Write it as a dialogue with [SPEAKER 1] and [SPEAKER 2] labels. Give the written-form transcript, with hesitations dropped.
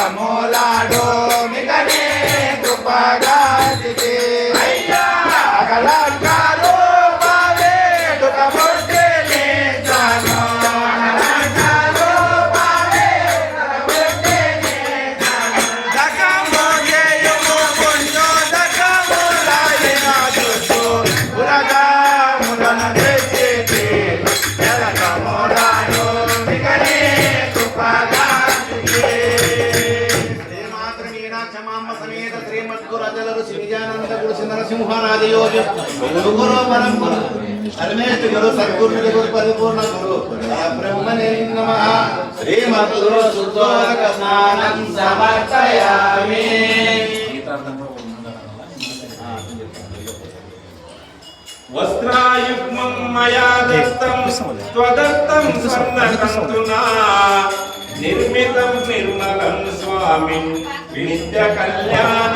[SPEAKER 1] कमोलाडो मिकने कृपगादिके अय्या अगलंकारो पावे दुका मोठेने जानो अगलंकारो पावे दुका मोठेने जानो दका मोगे यमो पुण्यो दका मोलाये ना दुसो उरगा मुलन देशे याला कमोलाडो मिकने कृपगादिके समेत श्रीमद्गुरुराजल ऋषि विजयानंद गुरु नरसिंहाराजयोज गुरु परंपरा सर्वेष्ठ गुरु सद्गुरु गुरु परिपूर्ण गुरु ब्रह्मणे नमः श्रीमद्गुरु शुद्धोदक स्नानं समर्पयामि
[SPEAKER 2] वस्त्रायुग्मं मया दत्तं त्वदत्तं स्वर्णतन्तुना निर्मितं निर्मलं स्वामिन् नित्य कल्याण